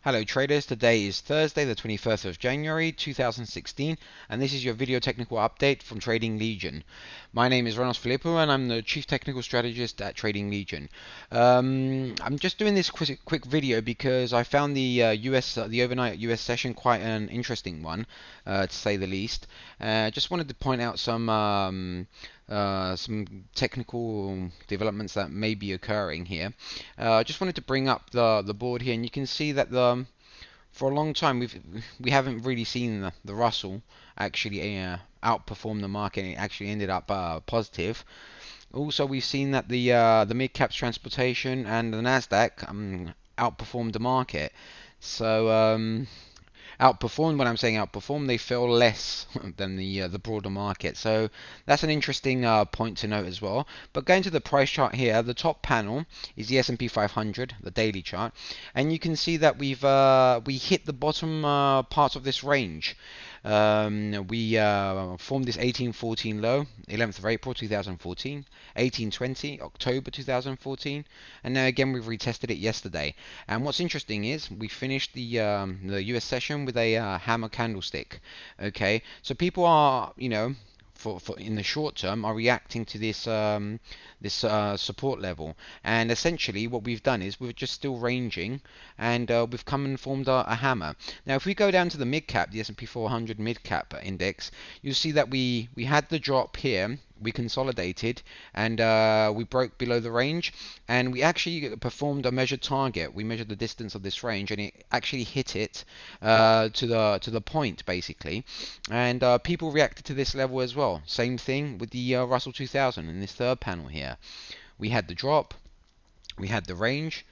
Hello traders, today is Thursday the 21st of January 2016 and this is your video technical update from Trading Legion. My name is Renos Filippo and I'm the Chief Technical Strategist at Trading Legion. I'm just doing this quick video because I found the overnight US session quite an interesting one, to say the least. Just wanted to point out some technical developments that may be occurring here. I just wanted to bring up the board here, and you can see that for a long time we haven't really seen the Russell actually outperform the market. It actually ended up positive. Also, we've seen that the mid caps transportation and the Nasdaq outperformed the market. So outperformed. When I'm saying outperformed, they fell less than the broader market. So that's an interesting point to note as well. But going to the price chart here, the top panel is the S&P 500, the daily chart, and you can see that we hit the bottom parts of this range. We formed this 1814 low, 11th of April 2014, 1820 October 2014, and now again we've retested it yesterday. And what's interesting is we finished the US session with a hammer candlestick. Okay, so people are, for in the short term, are reacting to this support level, and essentially what we've done is we're just still ranging, and we've come and formed a hammer. Now if we go down to the mid cap, the S&P 400 mid cap index, you'll see that we had the drop here, we consolidated, and we broke below the range, and we actually performed a measured target. We measured the distance of this range, and it actually hit it to the point basically, and people reacted to this level as well. Same thing with the Russell 2000 in this third panel here. We had the drop, we had the range,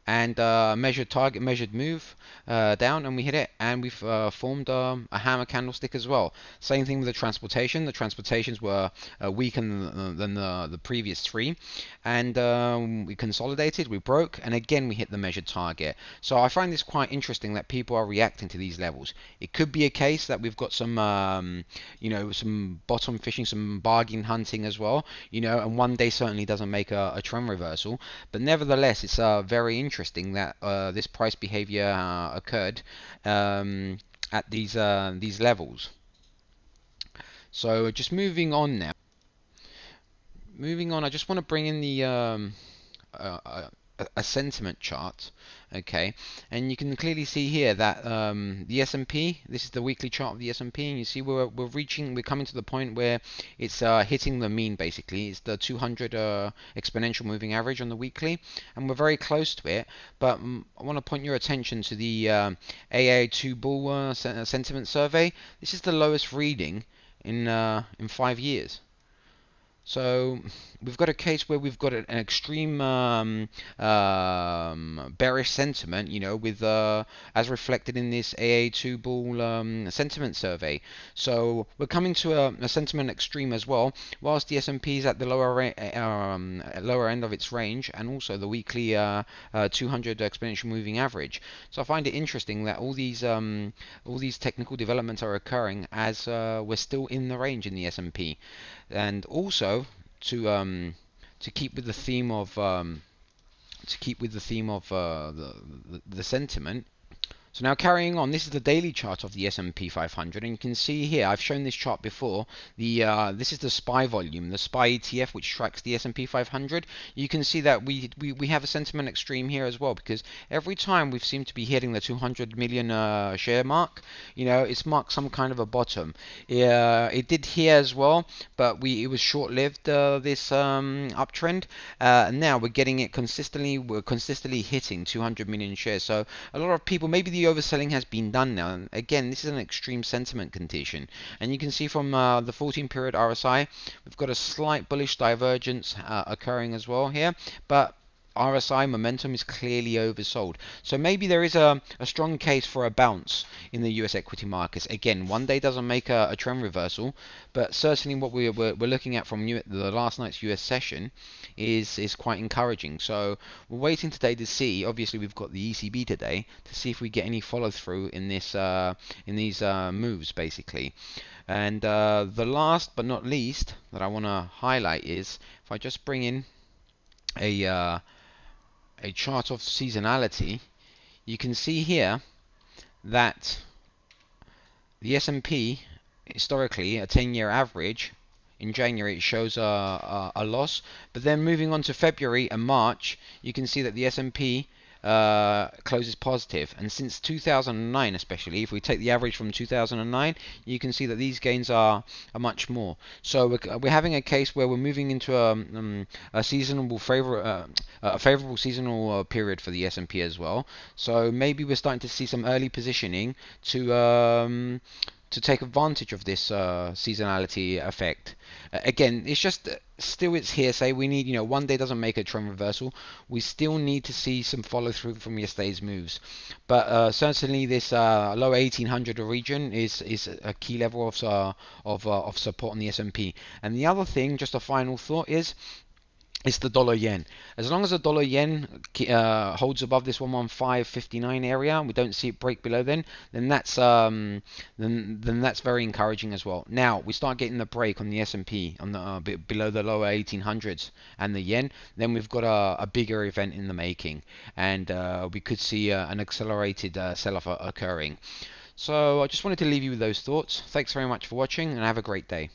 and measured target, measured move down, and we hit it, and we've formed a hammer candlestick as well. Same thing with the transportation. The transportations were weaker than the previous three, and we consolidated, we broke, and again we hit the measured target. So I find this quite interesting that people are reacting to these levels. It could be a case that we've got some some bottom fishing, some bargain hunting as well, and one day certainly doesn't make a trend reversal, but nevertheless it's very interesting that this price behavior occurred at these levels. So just moving on now. Moving on, I just want to bring in a sentiment chart, okay, and you can clearly see here that the S&P, this is the weekly chart of the S&P, and you see we're coming to the point where it's hitting the mean basically. It's the 200 exponential moving average on the weekly, and we're very close to it. But I want to point your attention to the AA2 Bull sentiment survey. This is the lowest reading in 5 years. So we've got a case where we've got an extreme bearish sentiment, with as reflected in this AA2 Bull sentiment survey. So we're coming to a sentiment extreme as well, whilst the S&P is at the lower end of its range, and also the weekly 200 exponential moving average. So I find it interesting that all these technical developments are occurring as we're still in the range in the S&P. And also to keep with the theme of the sentiment. So now carrying on, this is the daily chart of the S&P 500, and you can see here, I've shown this chart before, this is the SPY volume, the SPY ETF, which tracks the S&P 500. You can see that we have a sentiment extreme here as well, because every time we've seemed to be hitting the 200 million share mark, it's marked some kind of a bottom. It did here as well, but it was short-lived, this uptrend. Now we're getting it consistently, we're consistently hitting 200 million shares. So a lot of people, maybe the overselling has been done now, and again this is an extreme sentiment condition, and you can see from the 14 period RSI we've got a slight bullish divergence occurring as well here, but RSI momentum is clearly oversold. So maybe there is a strong case for a bounce in the US equity markets. Again, one day doesn't make a trend reversal, but certainly what we're looking at from the last night's US session is quite encouraging. So we're waiting today to see. Obviously, we've got the ECB today to see if we get any follow through in these moves, basically. And the last but not least that I want to highlight is if I just bring in a chart of seasonality, you can see here that the S&P historically, a 10-year average, in January it shows a loss, but then moving on to February and March, you can see that the S&P closes positive. And since 2009, especially, if we take the average from 2009, you can see that these gains are much more. So we're having a case where we're moving into a a favorable seasonal period for the S&P as well. So maybe we're starting to see some early positioning to take advantage of this seasonality effect. Again, it's just still it's hearsay. We need, one day doesn't make a trend reversal. We still need to see some follow through from yesterday's moves. But certainly this low 1800 region is a key level of support on the S&P. And the other thing, just a final thought, is it's the dollar yen. As long as the dollar yen holds above this 115.59 area, and we don't see it break below, then that's very encouraging as well. Now we start getting the break on the S&P on the below the lower 1800s and the yen, then we've got a bigger event in the making, and we could see an accelerated sell-off occurring. So I just wanted to leave you with those thoughts. Thanks very much for watching, and have a great day.